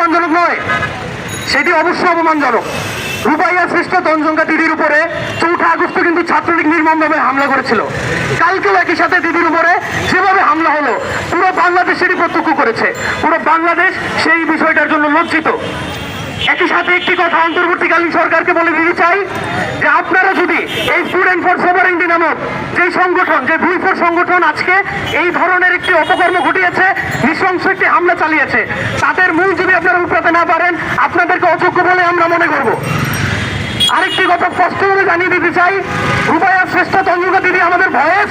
অপমানজনক নয়? সেটি অবশ্যই অপমানজনক। রূপাইয়া শ্রেষ্ঠ তঞ্চঙ্গা দিদির উপরে 4 আগস্ট কিন্তু ছাত্রলীগ নির্মমভাবে হামলা করেছিল। কালকেও একই সাথে দিদির উপরে যেভাবে হামলা হলো পুরো বাংলাদেশেরই প্রত্যক্ষ করেছে। পুরো বাংলাদেশ সেই বিষয়টার জন্য লজ্জিত। একই সাথে একটি কথা অন্তর্বর্তীকালীন সরকারকে বলে দিতে চাই যে আপনারা যদি এই স্টুডেন্ট ফর সভারেন্টি নামক যে সংগঠন, যে ভুইফোর সংগঠন আজকে এই ধরনের একটি অপকর্ম ঘটিয়েছে, নৃশংস একটি হামলা চালিয়েছে, তাদের মূল যদি আপনারা উপড়াতে না পারেন আপনাদেরকে অযোগ্য বলে আমরা মনে করব। আরেকটি কথা স্পষ্টভাবে জানিয়ে দিতে চাই, রূপাইয়া শ্রেষ্ঠ তঞ্চঙ্গা দিদি আমাদের ভয়েস,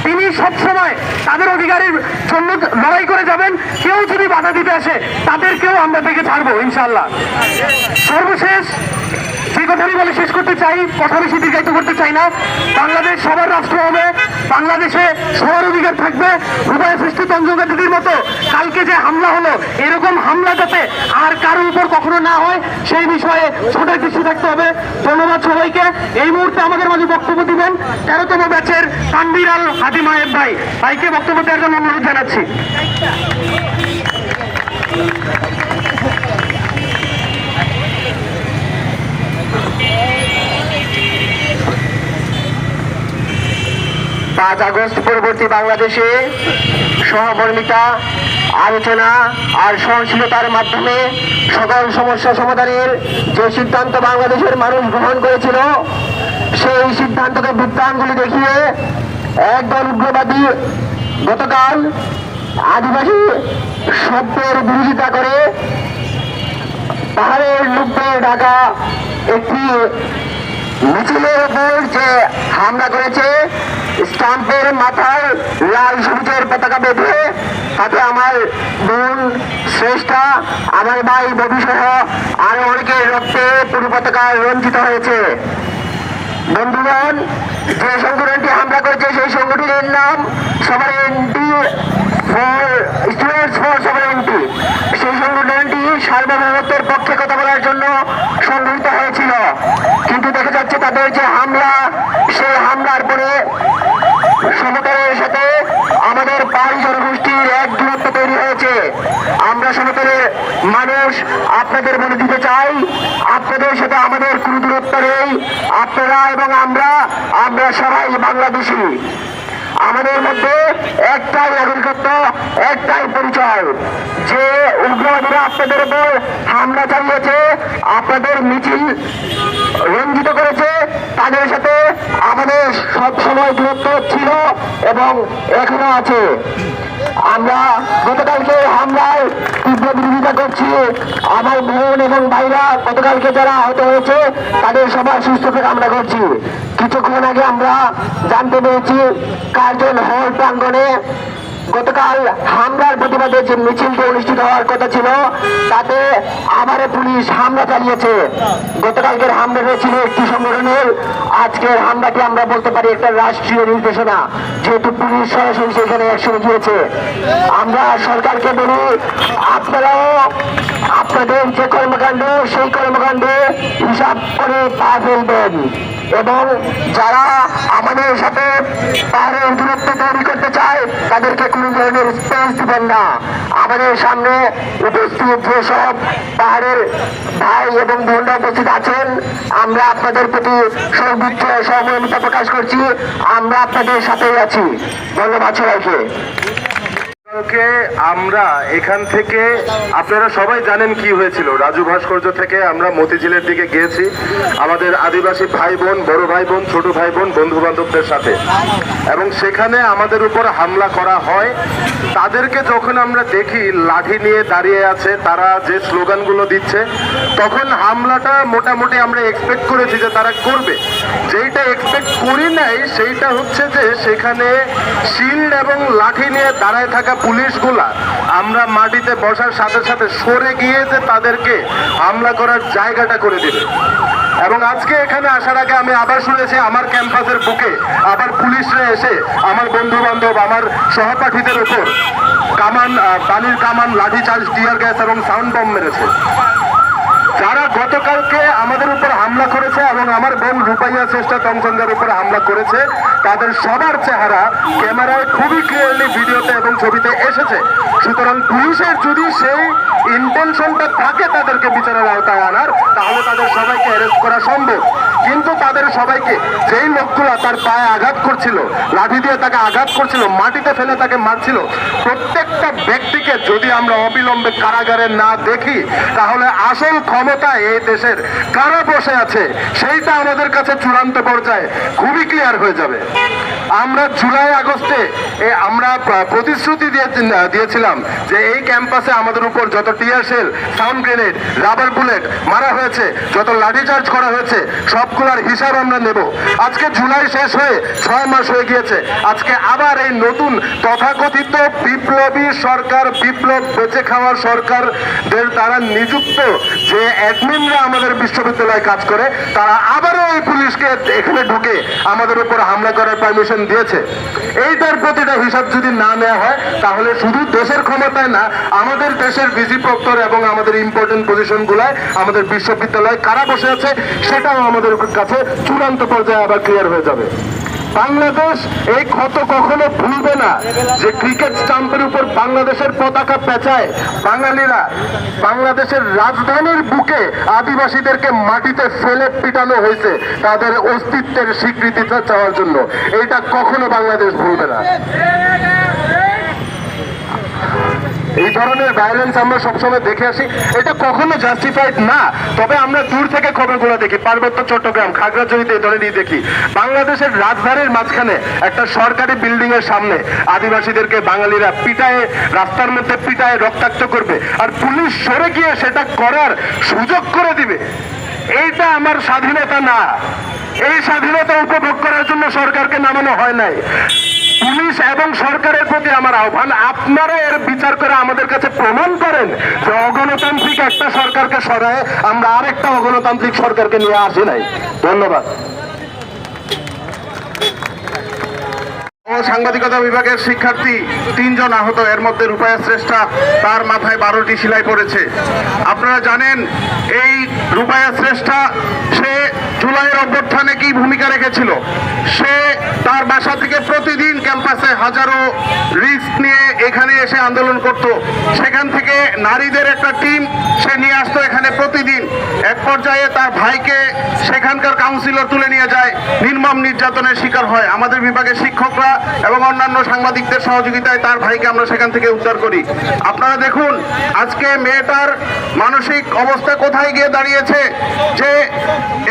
তিনি সবসময় তাদের অধিকারের জন্য লড়াই করে যাবেন। কেউ যদি বাধা দিতে আসে তাদেরকেও আমরা দেখে ছাড়বো ইনশাল্লাহ। সর্বশেষ যে কথাটি বলে শেষ করতে চাই, কথা বেশি দীর্ঘায়িত করতে চাই না। বাংলাদেশ সবার রাষ্ট্র হবে, বাংলাদেশে সবার অধিকার থাকবে। রূপাইয়া শ্রেষ্ঠ তঞ্চঙ্গা দিদির মতো কালকে যে হামলা হলো, এরকম হামলা যাতে আর কারোর উপর কখনো না হয় সেই বিষয়ে ছোটের দৃষ্টি থাকতে হবে। ধন্যবাদ সবাইকে। এই মুহূর্তে আমাদের মাঝে বক্তব্য দিবেন 13তম ব্যাচের তানভীর আল হাতিম আয়েব ভাইকে বক্তব্য দেওয়ার জন্য অনুরোধ জানাচ্ছি। পাঁচ আগস্ট পরবর্তী বাংলাদেশে সহমর্মিতা, আলোচনা আর সহনশীলতার মাধ্যমে সকল সমস্যা সমাধানের যে সিদ্ধান্ত বাংলাদেশের মানুষ গ্রহণ করেছিল, সেই সিদ্ধান্তকে বিভ্রান্তি দেখিয়ে একদল উগ্রবাদী গতকাল আদিবাসী শব্দের বিরোধিতা করে পাহাড়ের লুপে ঢাকা একটি মিছিলের উপর যে হামলা করেছে, স্টাম্পের মাথায় লাল সবুজের পতাকা বেঁধে তাতে আমার বোন শ্রেষ্ঠা, আমার ভাই ববি সহ আরো অনেকের রক্তে পুরো পতাকা রঞ্জিত হয়েছে। বন্ধুগণ, যে সংগঠনটি হামলা করেছে সেই সংগঠনের নাম sovereignty for students for sovereignty. সেই সংগঠনটি সার্বভৌমত্বের পক্ষে কথা বলার জন্য সংগঠিত হয়েছিল, কিন্তু দেখা যাচ্ছে তাদের যে হামলা, সেই হামলার পরে সমতলের সাথে আমাদের পাহাড়ি জনগোষ্ঠীর এক দূরত্ব তৈরি হয়েছে। আমরা সমতলের মানুষ আপনাদের বলে দিতে চাই, আপনাদের সাথে আমাদের কোনো দূরত্ব নেই। আপনারা এবং আমরা সবাই বাংলাদেশি। আমাদের মধ্যে একটাই নাগরিকত্ব, একটাই পরিচয়। যে উগ্রবাদীরা আপনাদের উপর হামলা চালিয়েছে, আপনাদের মিছিল রঞ্জিত করেছে, তাদের সাথে আমাদের সবসময় দূরত্ব ছিল এবং এখনো আছে। আমরা গতকালকে হামলায় তীব্র বিরোধিতা করছি। আমার বোন এবং ভাইরা গতকালকে যারা আহত হয়েছে তাদের সবার সুস্থ কামনা করছি। কিছুক্ষণ আগে আমরা জানতে পেরেছি কার্জন হল প্রাঙ্গণে গতকাল হামলার প্রতিবাদে যে মিছিলটি অনুষ্ঠিত হওয়ার কথা ছিল, তাতে আবারও পুলিশ হামলা চালিয়েছে। গতকালকের হামলা হয়েছিল একটি সংগঠনের, আজকের হামলাটি আমরা বলতে পারি একটা রাষ্ট্রীয় নির্দেশনা, যেহেতু পুলিশ সরাসরি সেখানে অ্যাকশনে গিয়েছে। আমরা সরকারকে বলি, আপনারাও আপনাদের যে কর্মকাণ্ড, সেই কর্মকাণ্ডে হিসাব করে পা ফেলবেন এবং যারা আমাদের সাথে পাহাড়ের দূরত্ব তৈরি করতে চায় তাদেরকে কোনো ধরনের স্পেস দিবেন না। আমাদের সামনে উপস্থিত যেসব পাহাড়ের ভাই এবং বোনরা উপস্থিত আছেন, আমরা আপনাদের প্রতি সর্বোচ্চ সহমর্মিতা প্রকাশ করছি। আমরা আপনাদের সাথেই আছি। ধন্যবাদ সবাইকে। আমরা এখান থেকে, আপনারা সবাই জানেন কি হয়েছিল, রাজু ভাস্কর্য থেকে আমরা মতিঝিলের দিকে গিয়েছি আমাদের আদিবাসী ভাই বোন, বড় ভাই বোন, ছোট ভাই বোন, বন্ধু বান্ধবদের সাথে, এবং সেখানে আমাদের উপর হামলা করা হয়। তাদেরকে যখন আমরা দেখি লাঠি নিয়ে দাঁড়িয়ে আছে, তারা যে স্লোগানগুলো দিচ্ছে, তখন হামলাটা মোটামুটি আমরা এক্সপেক্ট করেছি যে তারা করবে। যেইটা এক্সপেক্ট করি নাই সেইটা হচ্ছে যে সেখানে শিল্ড এবং লাঠি নিয়ে দাঁড়ায় থাকা পুলিশগুলা আমরা মাটিতে বসার সাথে সাথে সরে গিয়ে যে তাদেরকে হামলা করার জায়গাটা করে দিবে। এবং আজকে এখানে আসার আগে আমি আবার শুনেছি আমার ক্যাম্পাসের বুকে আবার পুলিশরা এসে আমার বন্ধু বান্ধব, আমার সহপাঠীদের উপর কামান, পানির কামান, লাঠিচার্জ, টিয়ার গ্যাস এবং সাউন্ড বম মেরেছে। যারা গতকালকে আমাদের উপর হামলা করেছে এবং আমার বোন রূপাইয়া শ্রেষ্ঠা তঞ্চঙ্গার উপর হামলা করেছে, তাদের সবার চেহারা ক্যামেরায় খুবই ক্লিয়ারলি ভিডিওতে এবং ছবিতে এসেছে। সুতরাং পুলিশের যদি সেই ইন্টেনশনটা থাকে তাদেরকে বিচারের আওতায় আনার, তাহলে তাদের সবাইকে অ্যারেস্ট করা সম্ভব। কিন্তু তাদের সবাইকে, যেই লোকগুলা তার পায়ে আঘাত করছিল, লাঠি দিয়ে তাকে আঘাত করছিল, মাটিতে ফেলে তাকে মারছিল, প্রত্যেকটা ব্যক্তিকে যদি আমরা অবিলম্বে কারাগারে না দেখি, তাহলে আসল ক্ষমতা এই দেশের কারা বসে আছে সেইটা আমাদের কাছে চূড়ান্ত পর্যায়ে খুবই ক্লিয়ার হয়ে যাবে। আমরা জুলাই আগস্টে আমরা প্রতিশ্রুতি দিয়েছিলাম যে এই ক্যাম্পাসে আমাদের উপর যত tear shell, sound grenade, rubber bullet মারা হয়েছে, যত লাঠিচার্জ করা হয়েছে, সবগুলোর হিসাব আমরা নেব। আজকে জুলাই শেষ হয়ে 6 মাস হয়ে গিয়েছে। আজকে আবার এই নতুন তথাকথিত বিপ্লবী সরকার, বিপ্লব বেঁচে খাওয়ার সরকারদের দ্বারা নিযুক্ত যে অ্যাডমিনরা আমাদের বিশ্ববিদ্যালয়ে কাজ করে, তারা আবারও এই পুলিশকে এখানে ঢুকে আমাদের উপর হামলা করার পারমিশন দিয়েছে। এইটার প্রতিটা হিসাব যদি না নেওয়া হয়, তাহলে শুধু দেশের ক্ষমতায় না, আমাদের দেশের ভিসি প্রক্টর এবং আমাদের ইম্পর্টেন্ট পজিশনগুলায় আমাদের বিশ্ববিদ্যালয়ে কারা বসে আছে সেটাও আমাদের কাছে চূড়ান্ত পর্যায়ে আবার ক্লিয়ার হয়ে যাবে। বাংলাদেশ এই ক্ষত কখনো ভুলবে না যে ক্রিকেট স্টাম্পের উপর বাংলাদেশের পতাকা পেঁচায় বাঙালিরা বাংলাদেশের রাজধানীর বুকে আদিবাসীদেরকে মাটিতে ফেলে পিটানো হয়েছে তাদের অস্তিত্বের স্বীকৃতিটা চাওয়ার জন্য। এটা কখনো বাংলাদেশ ভুলবে না। এই ধরনের ভায়োলেন্স আমরা সবসময় দেখে আসি, এটা কখনো জাস্টিফাইড না। তবে আমরা দূর থেকে খবরগুলো দেখি, পার্বত্য চট্টগ্রাম, খাগড়াছড়িতে এই ধরনের দেখি। বাংলাদেশের রাজধানীর মাঝখানে একটা সরকারি বিল্ডিং এর সামনে আদিবাসীদেরকে বাঙালিরা পিটায়ে, রাস্তার মধ্যে পিটায়ে রক্তাক্ত করবে, আর পুলিশ সরে গিয়ে সেটা করার সুযোগ করে দিবে। এইটা আমার স্বাধীনতা না। এই স্বাধীনতা উপভোগ করার জন্য সরকারকে নামানো হয় নাই। পুলিশ এবং সরকারের প্রতি আমার আহ্বান, আপনারা এর বিচার করে আমাদের কাছে প্রমাণ করেন যে অগণতান্ত্রিক একটা সরকারকে সরায় আমরা আরেকটা অগণতান্ত্রিক সরকারকে নিয়ে আসি নাই। ধন্যবাদ। সাংবাদিকতা বিভাগের শিক্ষার্থী 3 জন আহত, এর মধ্যে রূপায়া শ্রেষ্ঠা, তার মাথায় 12টি সেলাই পড়েছে। আপনারা জানেন এই রূপায়া শ্রেষ্ঠা, সে জুলাইয়ের অভ্যুত্থানে কি ভূমিকা রেখেছিল। সে তার বাসা থেকে প্রতিদিন ক্যাম্পাসে হাজারো রিস্ক নিয়ে এখানে এসে আন্দোলন করত। সেখান থেকে নারীদের একটা টিম সে নিয়ে আসতো এখানে প্রতিদিন। এক পর্যায়ে তার ভাইকে সেখানকার কাউন্সিলর তুলে নিয়ে যায়, নির্মম নির্যাতনের শিকার হয়। আমাদের বিভাগের শিক্ষকরা এবং অন্যান্য সাংবাদিকদের সহযোগিতায় তার ভাইকে আমরা সেখান থেকে উদ্ধার করি। আপনারা দেখুন আজকে মেয়েটার মানসিক অবস্থা কোথায় গিয়ে দাঁড়িয়েছে, যে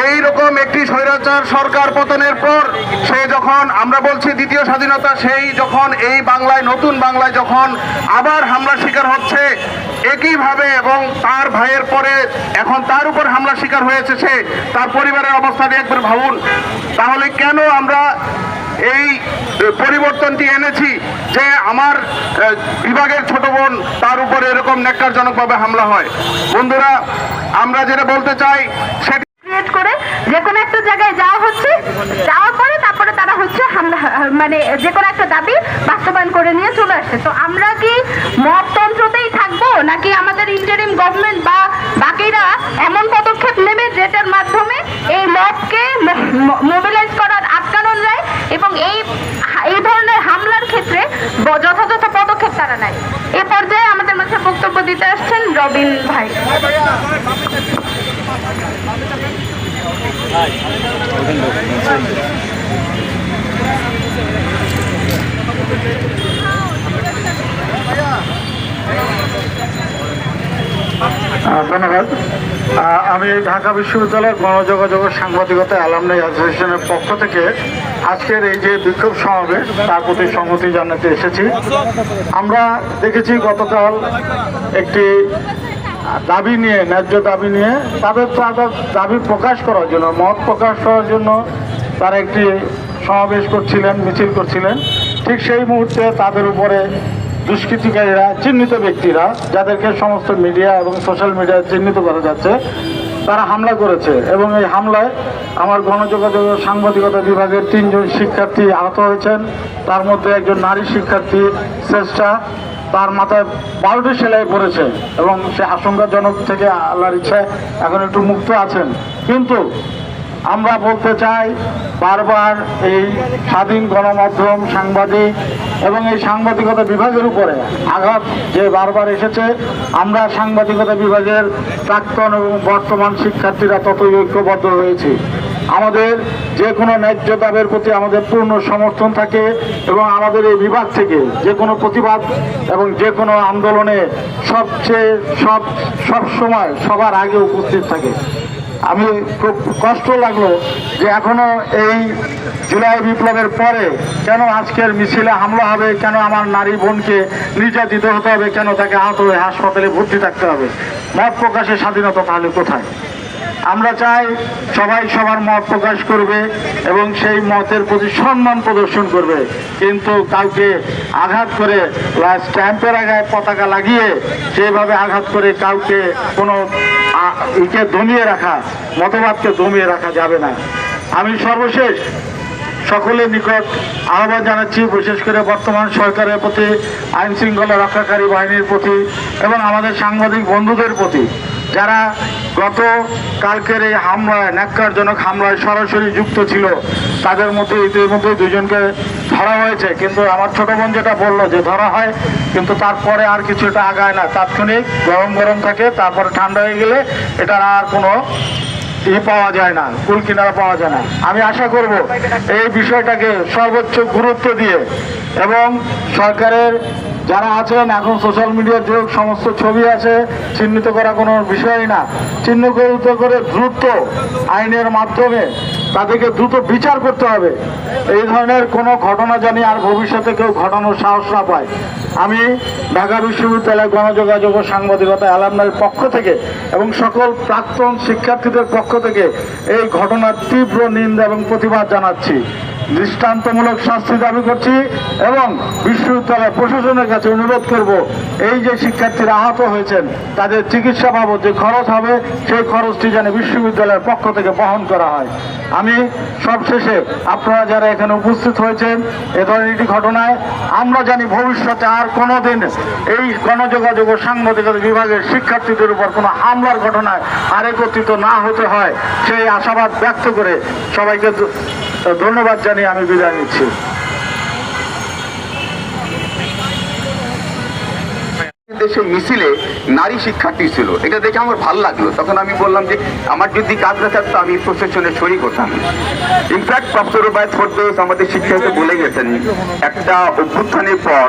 এই রকম একটি স্বৈরাচার সরকার পতনের পর সে যখন, আমরা বলছি দ্বিতীয় স্বাধীনতা, সেই যখন এই বাংলায়, নতুন বাংলায় যখন আবার হামলার শিকার হচ্ছে একইভাবে, এবং তার ভাইয়ের পরে এখন তার উপর হামলার শিকার হয়েছে সে, তার পরিবারের অবস্থাটি একবার ভাবুন। তাহলে কেন আমরা এই পরিবর্তনটি এনেছি যে আমার বিভাগের ছোট বোন, তার উপরে এরকম ন্যাক্কারজনকভাবে হামলা হয়? বন্ধুরা, আমরা যেটা বলতে চাই সেটা ক্রিয়েট করে যে কোনো একটা জায়গায় যাওয়া হচ্ছে, যাওয়ার পরে তারপরে তারা হচ্ছে হামলা, মানে যে কোনো একটা দাবি বাস্তবায়ন করে নিয়ে চলে আসছে। তো আমরা কি মবতন্ত্রতেই থাকবো, নাকি আমাদের ইন্টারিম গভর্নমেন্ট বা বাকিরা এমন পদক্ষেপ নেবে যেটার মাধ্যমে এই মবকে মোবিলাইজ করার আটকানো যায় এবং এই ধরনের হামলার ক্ষেত্রে যথাযথ পদক্ষেপ তারা নেয়? এ পর্যায়ে আমাদের মাঝে বক্তব্য দিতে আসছেন রবিন ভাই। ধন্যবাদ। আমি ঢাকা বিশ্ববিদ্যালয়ের গণযোগাযোগ ও সাংবাদিকতা অ্যালামনাই অ্যাসোসিয়েশনের পক্ষ থেকে আজকের এই যে বিক্ষোভ সমাবেশ, তার প্রতি সংহতি জানাতে এসেছি। আমরা দেখেছি গতকাল একটি দাবি নিয়ে, ন্যায্য দাবি নিয়ে তাদের দাবি প্রকাশ করার জন্য, মত প্রকাশ করার জন্য তারা একটি সমাবেশ করছিলেন, মিছিল করছিলেন। ঠিক সেই মুহূর্তে তাদের উপরে দুষ্কৃতিকারীরা, চিহ্নিত ব্যক্তিরা, যাদেরকে সমস্ত মিডিয়া এবং সোশ্যাল মিডিয়ায় চিহ্নিত করা যাচ্ছে, তারা হামলা করেছে। এবং এই হামলায় আমার গণযোগাযোগ সাংবাদিকতা বিভাগের 3 জন শিক্ষার্থী আহত হয়েছেন। তার মধ্যে একজন নারী শিক্ষার্থী শ্রেষ্ঠা, তার মাথায় 12টি সেলাই পড়েছে এবং সে আশঙ্কাজনক থেকে আল্লাহর ইচ্ছায় এখন একটু মুক্ত আছেন। কিন্তু আমরা বলতে চাই, বারবার এই স্বাধীন গণমাধ্যম, সাংবাদিক এবং এই সাংবাদিকতা বিভাগের উপরে আঘাত যে বারবার এসেছে, আমরা সাংবাদিকতা বিভাগের প্রাক্তন এবং বর্তমান শিক্ষার্থীরা ততই ঐক্যবদ্ধ হয়েছি। আমাদের যে কোনো ন্যায্য দাবির প্রতি আমাদের পূর্ণ সমর্থন থাকে এবং আমাদের এই বিভাগ থেকে যে কোনো প্রতিবাদ এবং যে কোনো আন্দোলনে সব সময় সবার আগে উপস্থিত থাকে। আমি খুব কষ্ট লাগলো যে এখনো এই জুলাই বিপ্লবের পরে কেন আজকের মিছিলে হামলা হবে, কেন আমার নারী বোনকে নির্যাতিত হতে হবে, কেন তাকে আহত হয়ে হাসপাতালে ভর্তি থাকতে হবে। মত প্রকাশের স্বাধীনতা তাহলে কোথায়? আমরা চাই সবাই সবার মত প্রকাশ করবে এবং সেই মতের প্রতি সম্মান প্রদর্শন করবে, কিন্তু কাউকে আঘাত করে স্ট্যাম্পের আগে পতাকা লাগিয়ে সেইভাবে আঘাত করে কাউকে কোনো ইকে দমিয়ে রাখা, মতবাদকে দমিয়ে রাখা যাবে না। আমি সর্বশেষ সকলের নিকট আহ্বান জানাচ্ছি, বিশেষ করে বর্তমান সরকারের প্রতি, আইন শৃঙ্খলা রক্ষাকারী বাহিনীর প্রতি এবং আমাদের সাংবাদিক বন্ধুদের প্রতি, যারা গত কালকের এই হামলায়, ন্যাক্কারজনক হামলায় সরাসরি যুক্ত ছিল, তাদের মধ্যে ইতিমধ্যে দুজনকে ধরা হয়েছে। কিন্তু আমার ছোট বোন যেটা বললো যে ধরা হয় কিন্তু তারপরে আর কিছুটা আগায় না, তাৎক্ষণিক গরম গরম থাকে, তারপরে ঠান্ডা হয়ে গেলে এটার আর কোনো পাওয়া যায় না, কুল কিনারা পাওয়া যায় না। আমি আশা করব এই বিষয়টাকে সর্বোচ্চ গুরুত্ব দিয়ে এবং সরকারের যারা আছেন, এখন সোশ্যাল মিডিয়ার যুগ, সমস্ত ছবি আছে, চিহ্নিত করা কোনো বিষয়ই না, চিহ্নিত করে দ্রুত আইনের মাধ্যমে তাদেরকে দ্রুত বিচার করতে হবে। এই ধরনের কোনো ঘটনা জানি আর ভবিষ্যতে কেউ ঘটানোর সাহস না পায়। আমি ঢাকা বিশ্ববিদ্যালয় গণযোগাযোগ ও সাংবাদিকতা অ্যালামনাইয়ের পক্ষ থেকে এবং সকল প্রাক্তন শিক্ষার্থীদের পক্ষ থেকে এই ঘটনার তীব্র নিন্দা এবং প্রতিবাদ জানাচ্ছি। দৃষ্টান্তমূলক শাস্তি দাবি করছি এবং বিশ্ববিদ্যালয় প্রশাসনের কাছে অনুরোধ করব, এই যে শিক্ষার্থীরা আহত হয়েছেন তাদের চিকিৎসা বাবদ যে খরচ হবে সেই খরচটি যেন বিশ্ববিদ্যালয়ের পক্ষ থেকে বহন করা হয়। আমি সবশেষে আপনারা যারা এখানে উপস্থিত হয়েছেন এ ধরনের একটি ঘটনায় আমরা জানি ভবিষ্যতে আর কোনোদিন এই গণযোগাযোগ ও সাংবাদিকতা বিভাগের শিক্ষার্থীদের উপর কোনো হামলার ঘটনায় আর একত্রিত না হতে হয়, সেই আশাবাদ ব্যক্ত করে সবাইকে ধন্যবাদ জানিয়ে আমি বিদায় নিচ্ছি। সেই মিছিলে নারী শিক্ষার্থী ছিল, এটা দেখে আমার ভালো লাগলো। তখন আমি বললাম যে আমার যদি কাজ না থাকতো আমি প্রশাসনে সই করতাম। ইনফ্যাক্ট প্রফেসর রুবায়েত ফেরদৌস আমাদের শিক্ষার্থী বলে গেছেন, একটা অভ্যুত্থানের পর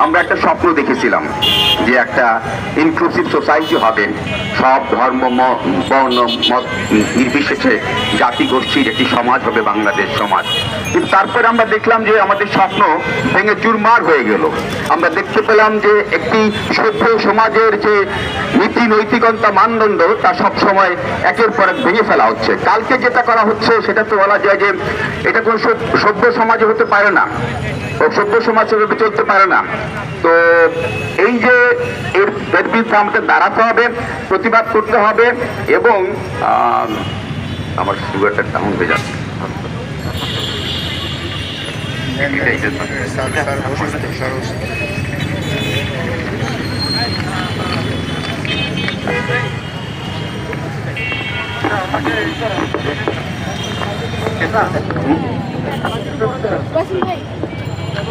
আমরা একটা স্বপ্ন দেখেছিলাম যে একটা ইনক্লুসিভ সোসাইটি হবে, সব ধর্ম, বর্ণ, মত নির্বিশেষে জাতি গোষ্ঠীর একটি সমাজ হবে বাংলাদেশ সমাজ। কিন্তু তারপরে আমরা দেখলাম যে আমাদের স্বপ্ন ভেঙে চুরমার হয়ে গেল। আমরা দেখতে পেলাম যে একটি সভ্য সমাজের যে নীতি নৈতিকতা মানদণ্ড তা সব সময় একের পর এক ভেঙে ফেলা হচ্ছে। কালকে যেটা করা হচ্ছে সেটা তো বলা যায় যে এটা কোনো সভ্য সমাজে হতে পারে না, ও সভ্য সমাজ সেভাবে চলতে পারে না। তো এই যে এর বিরুদ্ধে আমাদের দাঁড়াতে হবে, প্রতিবাদ করতে হবে এবং আমার সুগারটা ডাউন হয়ে যাচ্ছে।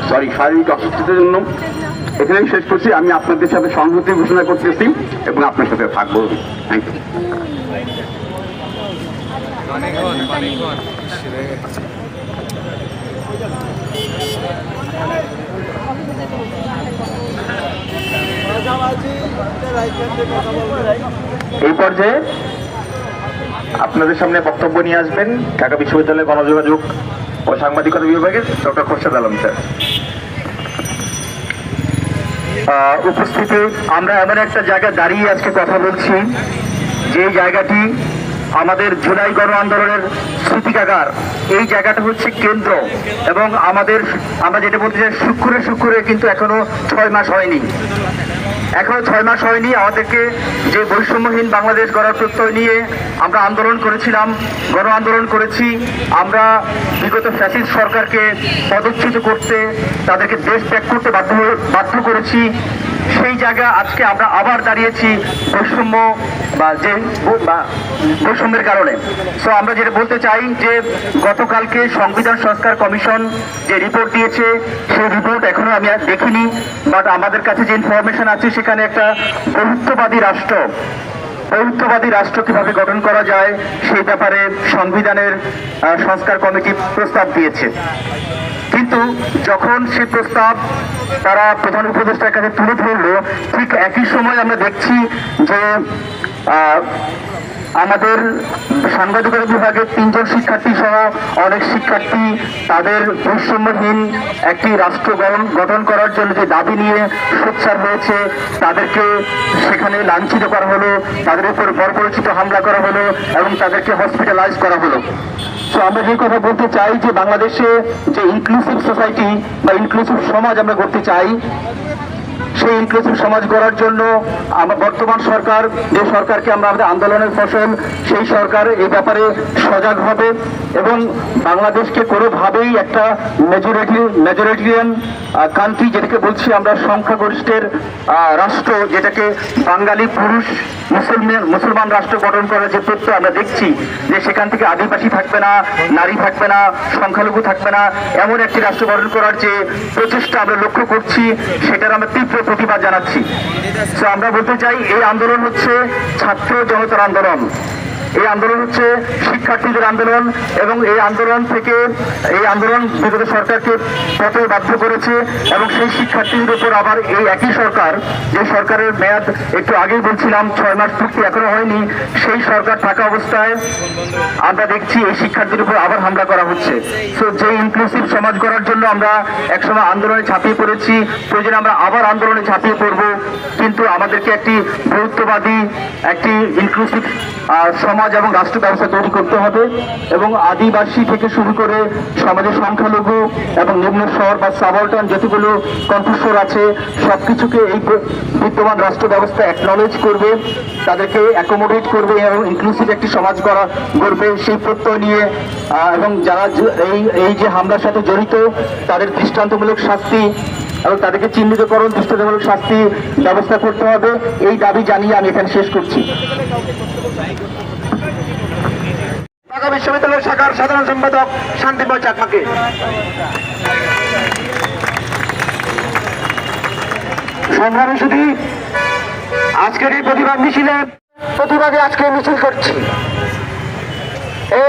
সরি, শারীরিক অসুস্থতার জন্য এখানেই শেষ করছি। আমি আপনাদের সাথে সংহতি ঘোষণা করতেছি এবং আপনার সাথে থাকবো। Thank you. এই পর্যায়ে আপনাদের সামনে বক্তব্য নিয়ে আসবেন ঢাকা বিশ্ববিদ্যালয়ের গণযোগাযোগ ও সাংবাদিকতা বিভাগের ডক্টর খোরশেদ আলম স্যার। উপস্থিতি, আমরা এমন একটা জায়গায় দাঁড়িয়ে আজকে কথা বলছি যে জায়গাটি আমাদের জুলাই গণ আন্দোলনের স্মৃতিকাগার। এই জায়গাটা হচ্ছে কেন্দ্র এবং আমরা যেটা বলতে চাই শুক্রে কিন্তু এখনো 6 মাস হয়নি। এখনো 6 মাস হয়নি। আমাদেরকে যে বৈষম্যহীন বাংলাদেশ গড়ার প্রত্যয় নিয়ে আমরা আন্দোলন করেছিলাম, গণ আন্দোলন করেছি, আমরা বিগত ফ্যাসিস্ট সরকারকে পদচ্যুত করতে, তাদেরকে দেশ ত্যাগ করতে বাধ্য করেছি। সেই জায়গা আজকে আমরা আবার দাঁড়িয়েছি বৈষম্য বা বৈষম্যের কারণে। সো আমরা যেটা বলতে চাই যে গতকালকে সংবিধান সংস্কার কমিশন যে রিপোর্ট দিয়েছে সেই রিপোর্ট এখনো আমি আর দেখিনি, বাট আমাদের কাছে যে ইনফরমেশন আছে সেখানে একটা বহুত্ববাদী রাষ্ট্র কিভাবে গঠন করা যায় সেই ব্যাপারে সংবিধানের সংস্কার কমিটি প্রস্তাব দিয়েছে। কিন্তু যখন সেই প্রস্তাব তারা প্রধান উপদেষ্টার কাছে তুলে ধরলো, ঠিক একই সময় আমরা দেখছি যে আমাদের সাংবাদিকতা বিভাগের 3 জন শিক্ষার্থী সহ অনেক শিক্ষার্থী তাদের বৈষম্যহীন একটি রাষ্ট্র গঠন করার জন্য যে দাবি নিয়ে সোচ্চার হয়েছে, তাদেরকে সেখানে লাঞ্ছিত করা হলো, তাদের উপর বর্বরোচিত হামলা করা হলো এবং তাদেরকে হসপিটালাইজ করা হলো। তো আমরা যে কথা বলতে চাই যে বাংলাদেশে যে ইনক্লুসিভ সোসাইটি বা ইনক্লুসিভ সমাজ আমরা করতে চাই, সেই ইনক্লুসিভ সমাজ গড়ার জন্য আমরা বর্তমান সরকার, যে সরকারকে আমরা আমাদের আন্দোলনের ফসল, সেই সরকার এই ব্যাপারে সজাগ হবে এবং বাংলাদেশকে কোনোভাবেই একটা মেজরিটেরিয়ান কান্ট্রি, যেটাকে বলছি আমরা সংখ্যাগরিষ্ঠের রাষ্ট্র, যেটাকে বাঙালি পুরুষ মুসলমান রাষ্ট্র গঠন করার যে তথ্য আমরা দেখছি যে সেখান থেকে আদিবাসী থাকবে না, নারী থাকবে না, সংখ্যালঘু থাকবে না, এমন একটি রাষ্ট্র গঠন করার যে প্রচেষ্টা আমরা লক্ষ্য করছি, সেটার আমরা তীব্র প্রতিবাদ জানাচ্ছি। তো আমরা বলতে চাই এই আন্দোলন হচ্ছে ছাত্র জনতার আন্দোলন, এই আন্দোলন হচ্ছে শিক্ষার্থীদের আন্দোলন এবং এই আন্দোলন বিগত সরকারকে পথে বাধ্য করেছে এবং সেই শিক্ষার্থীদের উপর আবার এই একই সরকার, যে সরকারের মেয়াদ একটু আগেই বলছিলাম 6 মাস পূর্তি এখনো হয়নি, সেই সরকার থাকা অবস্থায় আমরা দেখছি এই শিক্ষার্থীদের উপর আবার হামলা করা হচ্ছে। তো যে ইনক্লুসিভ সমাজ করার জন্য আমরা একসময় আন্দোলনে ঝাঁপিয়ে পড়েছি, প্রয়োজনে আমরা আবার আন্দোলনে ঝাঁপিয়ে পড়ব, কিন্তু আমাদেরকে একটি বহুত্ববাদী একটি ইনক্লুসিভ সমাজ এবং রাষ্ট্র ব্যবস্থা তৈরি করতে হবে এবং আদিবাসী থেকে শুরু করে সমাজের সংখ্যালঘু এবং নিম্ন শহর বা সাবঅর্ডিনেট যতগুলো কণ্ঠস্বর আছে সবকিছুকে এই বিদ্যমান রাষ্ট্র ব্যবস্থা অ্যাকনলেজ করবে, তাদেরকে অ্যাকোমোডেট করবে এবং ইনক্লুসিভ একটি সমাজ গড়বে সেই প্রত্যয় নিয়ে এবং যারা এই যে হামলার সাথে জড়িত তাদের দৃষ্টান্তমূলক শাস্তি এবং তাদেরকে চিহ্নিতকরণ, দৃষ্টান্তমূলক শাস্তি ব্যবস্থা করতে হবে, এই দাবি জানিয়ে আমি এখানে শেষ করছি। ঢাকা বিশ্ববিদ্যালয় শাখার সাধারণ সম্পাদক শান্তিময় চাকমাকে। সংগ্রামী শুধু আজকের এই প্রতিবাদ মিছিলের প্রতিবাদে আজকে মিছিল করছি। এই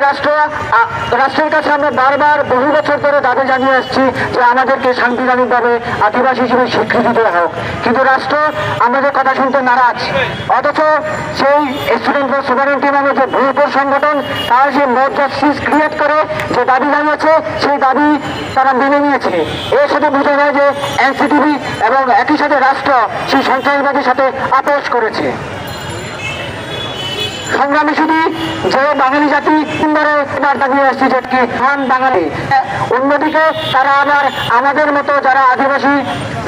রাষ্ট্রের কাছে আমরা বারবার বহু বছর ধরে দাবি জানিয়ে আসছি যে আমাদেরকে সাংবিধানিকভাবে আদিবাসী হিসেবে স্বীকৃতি দেওয়া হোক, কিন্তু রাষ্ট্র আমাদের কথা শুনতে নারাজ। অথচ সেই স্টুডেন্ট ফর সোভারেন্টি নামে যে ভূপর সংগঠন, তারা যে মোর জাস্টিস ক্রিয়েট করে যে দাবি জানিয়েছে সেই দাবি তারা মেনে নিয়েছে। এর সাথে বোঝা যায় যে এনসিটিভি এবং একই সাথে রাষ্ট্র সেই সন্ত্রাসবাদীর সাথে আপোষ করেছে। সংগ্রামী শুধু যে বাঙালি জাতি সুন্দরে বার্তা দিয়ে আসছে যে কি মহান বাঙালি, অন্যদিকে তারা আবার আমাদের মতো যারা আদিবাসী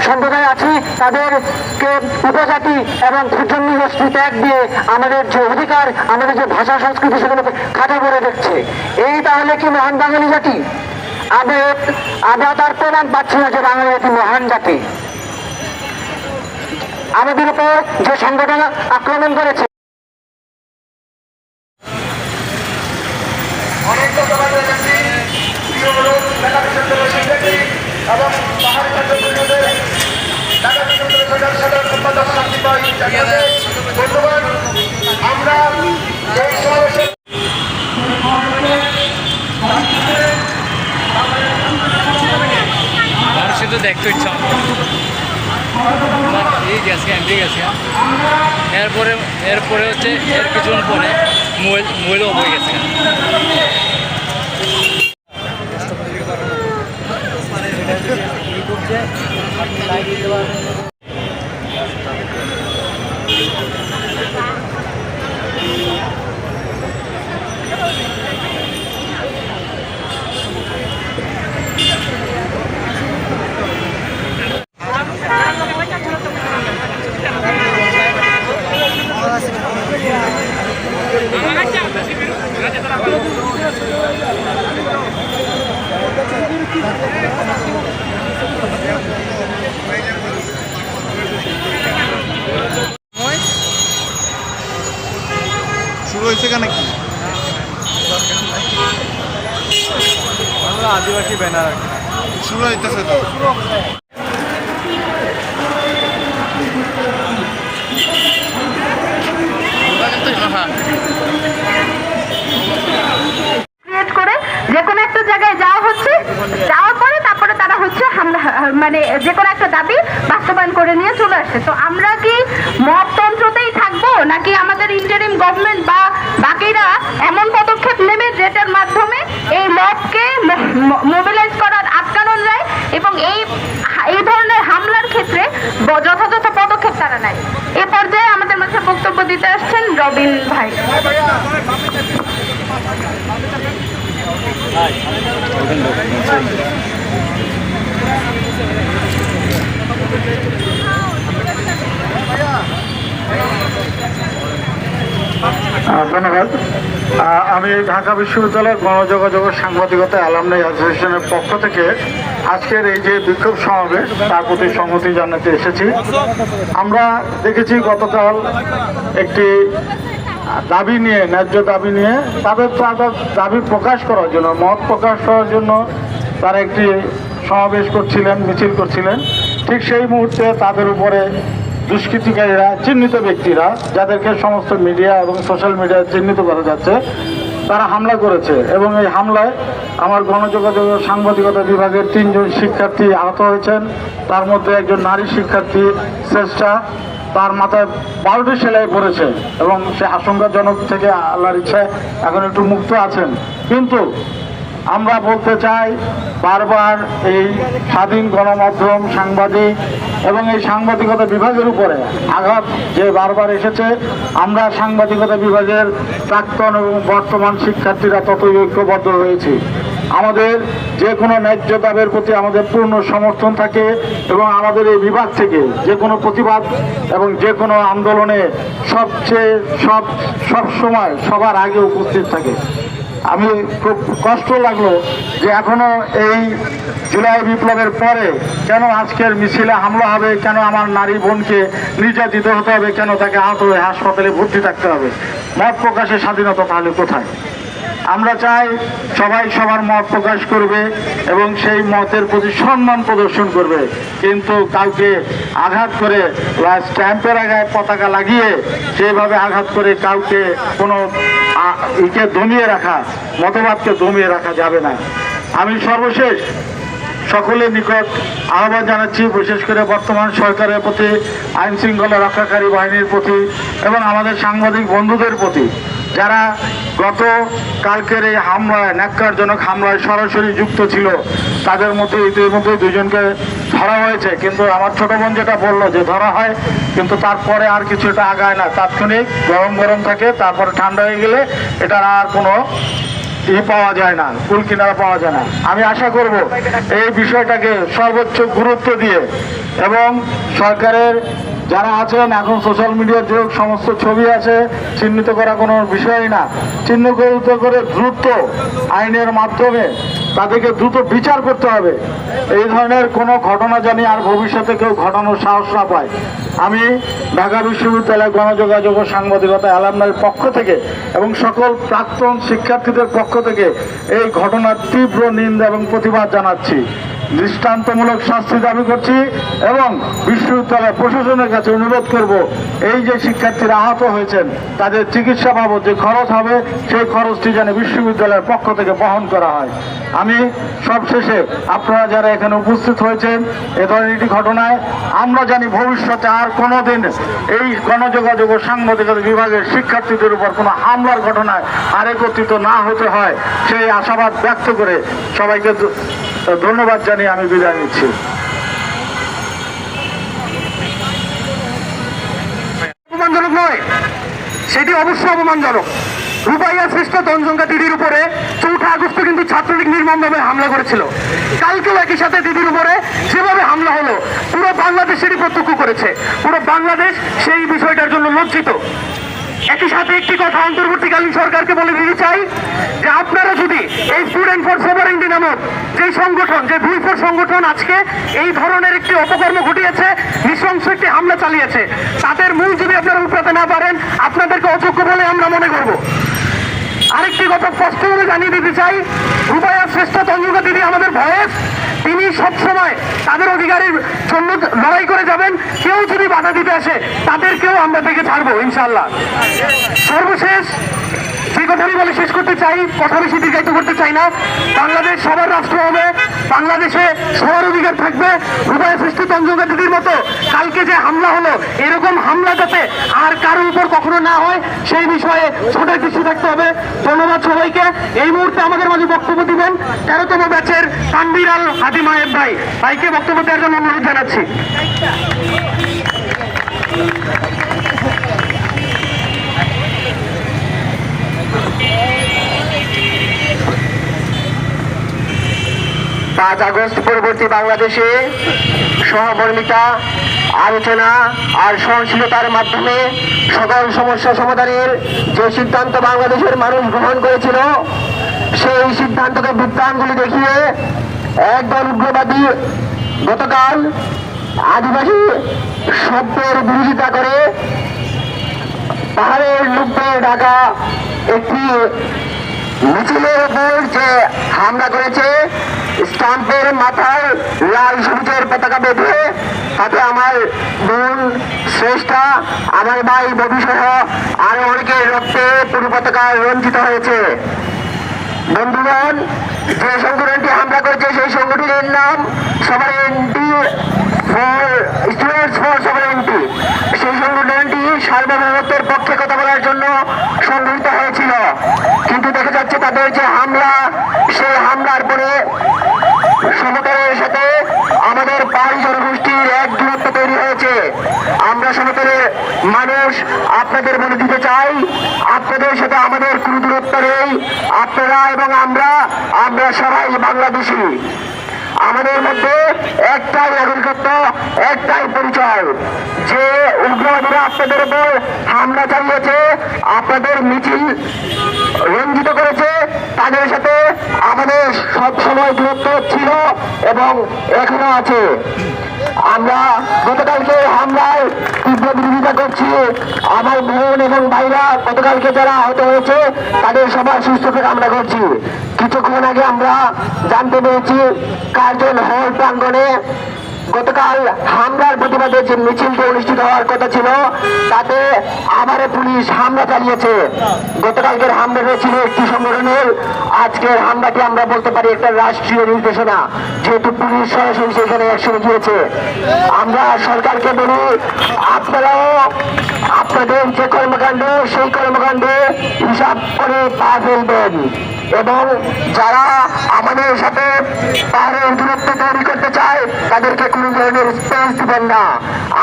সম্প্রদায় আছে তাদেরকে উপজাতি এবং ক্ষুদ্র গোষ্ঠী ত্যাগ দিয়ে আমাদের যে অধিকার, আমাদের যে ভাষা সংস্কৃতি সেগুলোকে খাটো করে দেখছে। এই তাহলে কি মহান বাঙালি জাতি? আমরা তার প্রমাণ পাচ্ছি না যে বাঙালি জাতি মহান জাতি। আমাদের উপর যে সংগঠন আক্রমণ করেছে, এবং পাহাড়ি ছাত্র পরিষদের ঢাকা বিশ্ববিদ্যালয় শাখার সাধারণ সম্পাদক শান্তিময় চাকমাকে ধন্যবাদ। আমরা এই সমাবেশে শুধু দেখতে ইচ্ছা ঠিক আছে। এরপরে হচ্ছে এর কিছুক্ষণ পরে মোবাইল অফ হয়ে গেছে। শুরু হয়েছে কেন কি আদিবাসী ব্যানার শুরু হইতেছে তো ক্রিয়েট করে যে কোনো একটা জায়গায় যাওয়া হচ্ছে, যাওয়ার পরে তারপরে তারা হচ্ছে হামলা মানে যে কোনো একটা দাবি বাস্তবায়ন করে নিয়ে চলে আসছে। তো আমরা কি মবতন্ত্রতেই থাকবো, নাকি আমাদের ইন্টারিম গভর্নমেন্ট বা বাকিরা এমন পদক্ষেপ নেবে যেটার মাধ্যমে এই মবকে মোবিলাইজ করার আটকানো যায় এবং এই ধরনের হামলার ক্ষেত্রে যথাযথ পদক্ষেপ তারা নেয়। এ পর্যায়ে আমাদের মাঝে বক্তব্য দিতে আসছেন রবিন ভাই। ধন্যবাদ। আমি ঢাকা বিশ্ববিদ্যালয়ের গণযোগাযোগ ও সাংবাদিকতা অ্যালামনাই অ্যাসোসিয়েশনের পক্ষ থেকে আজকের এই যে বিক্ষোভ সমাবেশ তার প্রতি সংহতি জানাতে এসেছি। আমরা দেখেছি গতকাল একটি দাবি নিয়ে, ন্যায্য দাবি নিয়ে তাদের দাবি প্রকাশ করার জন্য, মত প্রকাশ করার জন্য তারা একটি সমাবেশ করছিলেন, মিছিল করছিলেন। ঠিক সেই মুহূর্তে তাদের উপরে দুষ্কৃতিকারীরা, চিহ্নিত ব্যক্তিরা, যাদেরকে সমস্ত মিডিয়া এবং সোশ্যাল মিডিয়ায় চিহ্নিত করা যাচ্ছে, তারা হামলা করেছে এবং এই হামলায় আমার গণযোগাযোগ ও সাংবাদিকতা বিভাগের 3 জন শিক্ষার্থী আহত হয়েছেন। তার মধ্যে একজন নারী শিক্ষার্থী শ্রেষ্ঠা, তার মাথায় 12টি সেলাই পড়েছে এবং সে আশঙ্কাজনক থেকে আল্লাহর ইচ্ছায় এখন একটু মুক্ত আছেন। কিন্তু আমরা বলতে চাই, বারবার এই স্বাধীন গণমাধ্যম, সাংবাদিক এবং এই সাংবাদিকতা বিভাগের উপরে আঘাত যে বারবার এসেছে, আমরা সাংবাদিকতা বিভাগের প্রাক্তন এবং বর্তমান শিক্ষার্থীরা ততই ঐক্যবদ্ধ হয়েছি। আমাদের যে কোনো ন্যায্য দাবির প্রতি আমাদের পূর্ণ সমর্থন থাকে এবং আমাদের এই বিভাগ থেকে যে কোনো প্রতিবাদ এবং যে কোনো আন্দোলনে সব সময় সবার আগে উপস্থিত থাকে। আমি খুব কষ্ট লাগলো যে এখনো এই জুলাই বিপ্লবের পরে কেন আজকের মিছিলে হামলা হবে, কেন আমার নারী বোনকে নির্যাতিত হতে হবে, কেন তাকে আহত হয়ে হাসপাতালে ভর্তি থাকতে হবে। মত প্রকাশের স্বাধীনতা তাহলে কোথায়? আমরা চাই সবাই সবার মত প্রকাশ করবে এবং সেই মতের প্রতি সম্মান প্রদর্শন করবে, কিন্তু কাউকে আঘাত করে স্ট্যাম্পের আগে পতাকা লাগিয়ে সেইভাবে আঘাত করে কাউকে কোনো ইকে দমিয়ে রাখা, মতবাদকে দমিয়ে রাখা যাবে না। আমি সর্বশেষ সকলের নিকট আহ্বান জানাচ্ছি, বিশেষ করে বর্তমান সরকারের প্রতি, আইন শৃঙ্খলা রক্ষাকারী বাহিনীর প্রতি এবং আমাদের সাংবাদিক বন্ধুদের প্রতি, যারা গত কালকের এই হামলায়, ন্যাক্কারজনক হামলায় সরাসরি যুক্ত ছিল। তাদের মধ্যে ইতিমধ্যে 2 জনকে ধরা হয়েছে, কিন্তু আমার ছোট বোন যেটা বললো যে ধরা হয় কিন্তু তারপরে আর কিছুটা আগায় না, তাৎক্ষণিক গরম থাকে, তারপরে ঠান্ডা হয়ে গেলে এটার আর কোনো পাওয়া যায় না, কুল কিনারা পাওয়া যায় না। আমি আশা করব এই বিষয়টাকে সর্বোচ্চ গুরুত্ব দিয়ে এবং সরকারের যারা আছেন, এখন সোশ্যাল মিডিয়ার যে সমস্ত ছবি আছে চিহ্নিত করা কোনো বিষয় না, চিহ্নিত করে দ্রুত আইনের মাধ্যমে তাদেরকে দ্রুত বিচার করতে হবে। এই ধরনের কোনো ঘটনা জানি আর ভবিষ্যতে কেউ ঘটানোর সাহস না পায়। আমি ঢাকা বিশ্ববিদ্যালয় গণযোগাযোগ ও সাংবাদিকতা অ্যালামনাইয়ের পক্ষ থেকে এবং সকল প্রাক্তন শিক্ষার্থীদের পক্ষ থেকে এই ঘটনার তীব্র নিন্দা এবং প্রতিবাদ জানাচ্ছি। দৃষ্টান্তমূলক শাস্তি দাবি করছি এবং বিশ্ববিদ্যালয় প্রশাসনের কাছে অনুরোধ করব, এই যে শিক্ষার্থীরা আহত হয়েছেন তাদের চিকিৎসা বাবদ যে খরচ হবে সেই খরচটি যেন বিশ্ববিদ্যালয়ের পক্ষ থেকে বহন করা হয়। আমি সবশেষে আপনারা যারা এখানে উপস্থিত হয়েছেন এ ধরনের একটি ঘটনায় আমরা জানি ভবিষ্যতে আর কোনোদিন এই গণযোগাযোগ ও সাংবাদিকতা বিভাগের শিক্ষার্থীদের উপর কোনো হামলার ঘটনায় আর একত্রিত না হতে হয়, সেই আশাবাদ ব্যক্ত করে সবাইকে ধন্যবাদ জানিয়ে আমি বিদায় নিচ্ছি। অপমানজনক নয়, সেটি অবশ্যই অপমানজনক। রূপাইয়া শ্রেষ্ঠ তঞ্জঙ্কা দিদির উপরে 4 আগস্ট কিন্তু ছাত্রলীগ নির্মমভাবে হামলা করেছিল। কালকেও একই সাথে দিদির উপরে যেভাবে হামলা হলো পুরো বাংলাদেশেরই প্রত্যক্ষ করেছে। পুরো বাংলাদেশ সেই বিষয়টার জন্য লজ্জিত। একই সাথে একটি কথা অন্তর্বর্তীকালীন সরকারকে বলে দিতে চাই যে আপনারা যদি এই স্টুডেন্ট ফর সভারেন্টি নামক যে সংগঠন, যে ভুলফোর সংগঠন আজকে এই ধরনের একটি অপকর্ম ঘটিয়েছে, নৃশংস একটি হামলা চালিয়েছে, তাদের মূল যদি আপনারা উপড়াতে না পারেন, আপনাদেরকে অযোগ্য বলে আমরা মনে করব। আরেকটি কথা স্পষ্টভাবে জানিয়ে দিতে চাই, রূপায়া শ্রেষ্ঠ তঞ্জুকা দিদি আমাদের ভয়েস, তিনি সবসময় তাদের অধিকারের জন্য লড়াই করে যাবেন। কেউ যদি বাধা দিতে আসে তাদেরকেও আমরা দেখে ছাড়বো ইনশাল্লাহ। সর্বশেষ যে কথাটি বলে শেষ করতে চাই, কথা বেশি দীর্ঘায়িত করতে চাই না। বাংলাদেশ সবার রাষ্ট্র হবে, বাংলাদেশে সবার অধিকার থাকবে। রূপায়া শ্রেষ্ঠ তঞ্জুকা দিদির মতো কালকে যে হামলা হলো, এরকম হামলা যাতে আর কারোর উপর কখনো না হয় সেই বিষয়ে সদয় দৃষ্টি থাকতে হবে। ধন্যবাদ সবাইকে। এই মুহূর্তে আমাদের মাঝে বক্তব্য দিবেন 13তম ব্যাচের তানভীর আল হাদি মায়ের ভাইকে বক্তব্য দেওয়ার জন্য অনুরোধ জানাচ্ছি। 5 আগস্ট পরবর্তী বাংলাদেশে সহমর্মিতা, আলোচনা আর সহনশীলতার মাধ্যমে সকল সমস্যা সমাধানের যে সিদ্ধান্ত বাংলাদেশের মানুষ গ্রহণ করেছিল, সেই সিদ্ধান্তকে বৃত্তাঙ্গুলি দেখিয়ে একদল উগ্রবাদী গতকাল আদিবাসী শব্দের বিরোধিতা করে পাহাড়ের লুপ্তে ঢাকা একটি মিছিলের উপর যে হামলা করেছে, স্টাম্পের মাথায় লাল সবুজের পতাকা বেঁধে তাতে আমার বোন শ্রেষ্ঠা, আমার ভাই বধূ সহ আরো অনেকের রক্তে পুরো পতাকা রঞ্জিত হয়েছে। বন্ধুগণ, যে সংগঠনটি হামলা করেছে সেই সংগঠনের নাম sovereignty for students for sovereignty. সেই সংগঠনটি সার্বভৌমত্বের পক্ষে কথা বলার জন্য সংগঠিত হয়েছিল, কিন্তু দেখা যাচ্ছে তাদের যে হামলা, সেই হামলার পরে সমতলের সাথে আমাদের পাহাড়ি জনগোষ্ঠীর এক দূরত্ব তৈরি হয়েছে। আমরা সমতলের মানুষ আপনাদের বলে দিতে চাই, আপনাদের সাথে আমাদের কোনো দূরত্ব নেই। আপনারা এবং আমরা সবাই বাংলাদেশী। আমাদের মধ্যে একটাই নাগরিকত্ব, একটাই পরিচয়। যে উগ্রবাদীরা আপনাদের উপর হামলা চালিয়েছে, আপনাদের মিছিল রঞ্জিত করেছে, তাদের সাথে আমাদের সব সময় দূরত্ব ছিল এবং এখনো আছে। আমরা গতকালকে হামলায় তীব্র বিরোধিতা করছি। আমার বোন এবং ভাইরা গতকালকে যারা আহত হয়েছে তাদের সবার সুস্থতা কামনা করছি। কিছুক্ষণ আগে আমরা জানতে পেরেছি কার্জন হল প্রাঙ্গণে গতকাল হামলার প্রতিবাদে যে মিছিলটি অনুষ্ঠিত হওয়ার কথা ছিল, তাতে আবারও পুলিশ হামলা চালিয়েছে। গতকালকের হামলাটা ছিল একটি সংগঠনের, আজকের হামলাটি আমরা বলতে পারি একটা রাষ্ট্রীয় নির্দেশনা, যেহেতু পুলিশ সরাসরি সেখানে একসঙ্গে গিয়েছে। আমরা সরকারকে বলি, আপনারাও আপনাদের যে কর্মকাণ্ড, সেই কর্মকাণ্ডে হিসাব করে পা ফেলবেন এবং যারা আমাদের সাথে পাহাড়ের দূরত্ব তৈরি করতে চায় তাদেরকে কোনো ধরনের স্পেস দিবেন না।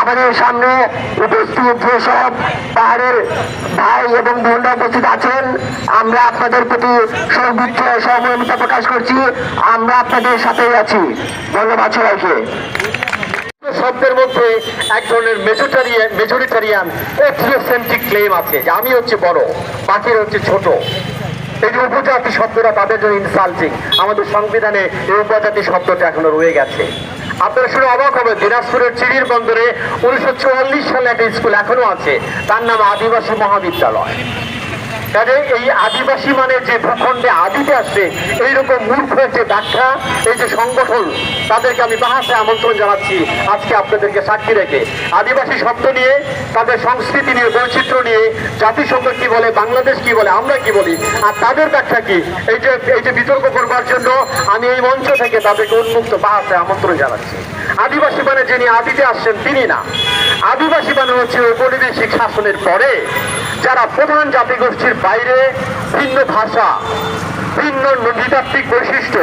আমাদের সামনে উপস্থিত যেসব পাহাড়ের ভাই এবং বোনরা উপস্থিত আছেন, আমরা আপনাদের প্রতি সর্বোচ্চ সহমর্মিতা প্রকাশ করছি। আমরা আপনাদের সাথেই আছি। ধন্যবাদ সবাইকে। শব্দের মধ্যে এক ধরনের মেজরিটারিয়ান এথনোসেন্ট্রিক ক্লেম আছে যে আমি হচ্ছে বড়, বাকিরা হচ্ছে ছোট। এই যে উপজাতি শব্দটা তাদের জন্য ইনসাল্টিং। আমাদের সংবিধানে এই উপজাতি শব্দটা এখনো রয়ে গেছে। আপনারা শুনে অবাক হবে, দিনাজপুরের চিড়ির বন্দরে 1944 সালে একটা স্কুল এখনো আছে, তার নাম আদিবাসী মহাবিদ্যালয়। কাজে এই আদিবাসী মানে যে ভূখণ্ডে আদিতে আসছে, এইরকম মূর্খের যে ব্যাখ্যা, এই যে সংগঠন, তাদেরকে আমি বাহাসে আমন্ত্রণ জানাচ্ছি আজকে আপনাদেরকে সাক্ষী রেখে। আদিবাসী শব্দ নিয়ে, তাদের সংস্কৃতি নিয়ে, বৈচিত্র্য নিয়ে জাতিসংঘ কি বলে, বাংলাদেশ কি বলে, আমরা কি বলি, আর তাদের ব্যাখ্যা কি, এই যে বিতর্ক করবার জন্য আমি এই মঞ্চ থেকে তাদেরকে উন্মুক্ত বাহাসে আমন্ত্রণ জানাচ্ছি। আদিবাসী মানে যিনি আদিতে আসছেন তিনি না। আদিবাসী মানে হচ্ছে ঔপনিবেশিক শাসনের পরে যারা প্রধান জাতিগোষ্ঠীর বাইরে ভিন্ন ভাষা, ভিন্ন নৃতাত্ত্বিক বৈশিষ্ট্য,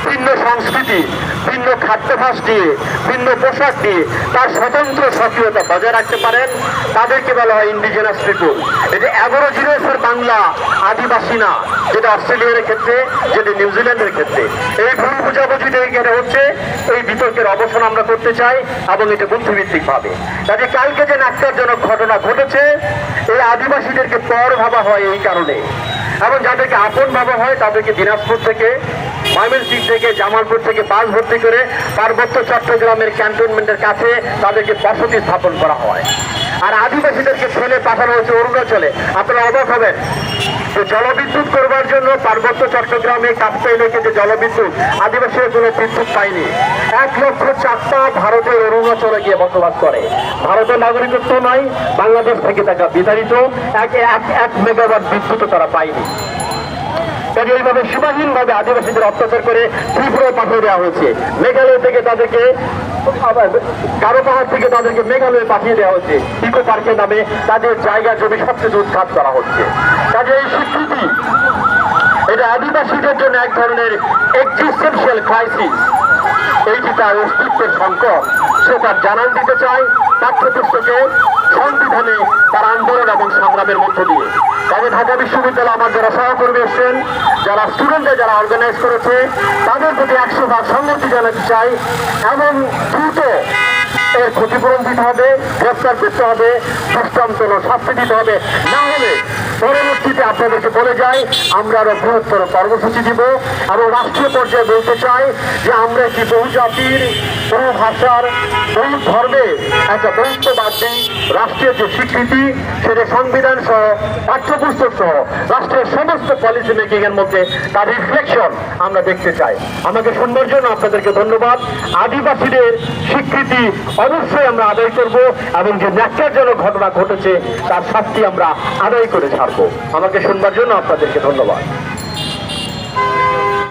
ভিন্ন সংস্কৃতি, ভিন্ন খাদ্যাভ্যাস দিয়ে, ভিন্ন পোশাক দিয়ে তার স্বতন্ত্র সক্রিয়তা বজায় রাখতে পারেন, তাদেরকে বলা হয় ইন্ডিজিনাস পিপল। এই যে অ্যাবরিজিনালস বাংলা আদিবাসী না, যেটা অস্ট্রেলিয়ার ক্ষেত্রে, যেটা নিউজিল্যান্ডের ক্ষেত্রে। এই ভুল বুঝাবুঝি যেটা হচ্ছে, এই বিতর্কের অবসান আমরা করতে চাই এবং এটা বুদ্ধিভিত্তিক ভাবে। কাজে কালকে যে ন্যাক্কারজনক ঘটনা ঘটেছে, এই আদিবাসীদেরকে পর ভাবা হয় এই কারণে, এবং যাদেরকে আপন ভাবা হয় তাদেরকে দিনাজপুর থেকে, ময়মনসিংহ থেকে, জামালপুর থেকে বাস ভর্তি করে পার্বত্য চট্টগ্রামের ক্যান্টনমেন্টের কাছে তাদেরকে বসতি স্থাপন করা হয়। আর আদিবাসীদেরকে ফেলে পাঠানো হচ্ছে অরুণাচলে। আপনারা অবাক হবেন যে জলবিদ্যুৎ করবার জন্য পার্বত্য চট্টগ্রামে কাপ্তাই লেকে যে জলবিদ্যুৎ, আদিবাসীরা কোনো বিদ্যুৎ পায়নি। 1,04,000 ভারতের অরুণাচলে গিয়ে বসবাস করে। ভারতের নাগরিকত্ব নয়, বাংলাদেশ থেকে তারা বিতাড়িত, 1 মেগাওয়াট বিদ্যুৎ তারা পায়নি। কাজে এইভাবে সীমাহীনভাবে আদিবাসীদের অত্যাচার করে ত্রিপুরায় পাঠিয়ে দেওয়া হয়েছে। মেঘালয় থেকে তাদেরকে, কারো পাহাড় থেকে তাদেরকে মেঘালয়ে পাঠিয়ে দেওয়া হচ্ছে। ইকো পার্কের নামে তাদের জায়গা জমি সবচেয়ে উৎখাত করা হচ্ছে। কাজে এই স্বীকৃতি, এটা আদিবাসীদের জন্য এক ধরনের এক্সিস্টেনশিয়াল ক্রাইসিস। এইটি তার অস্তিত্বের সংকট, সে তার জানান দিতে চায় পাঠ্যপুস্তকে, সংবিধানে, তার আন্দোলন এবং সংগ্রামের মধ্য দিয়ে। তবে ঢাকা বিশ্ববিদ্যালয় আমার যারা সহকর্মী এসছেন, যারা স্টুডেন্টরা যারা অর্গানাইজ করেছে, তাদের প্রতি 100 সংহতি জানাতে চাই এবং দ্রুত এর ক্ষতিপূরণ দিতে হবে, গ্রেফতার করতে হবে, দৃষ্টান্তর শাস্তি দিতে হবে। না হলে পরবর্তীতে আপনাদেরকে বলে যাই, আমরা আরো বৃহত্তর কর্মসূচি দিব এবং রাষ্ট্রীয় পর্যায়ে বলতে চাই যে আমরা একটি বহু জাতির, বহু ভাষার, বহু ধর্মের একটা বৌদ্ধবাদী রাষ্ট্রের যে স্বীকৃতি, সেটা সংবিধান সহ, পাঠ্যপুস্তক সহ রাষ্ট্রের সমস্ত পলিসি মেকিং এর মধ্যে তার রিফ্লেকশন আমরা দেখতে চাই। আমাকে শুনবার জন্য আপনাদেরকে ধন্যবাদ। আদিবাসীদের স্বীকৃতি অবশ্যই আমরা আদায় করব এবং যে ন্যাক্কারজনক ঘটনা ঘটেছে তার শাস্তি আমরা আদায় করে ছাড়বো। আমাকে শুনবার জন্য আপনাদেরকে ধন্যবাদ।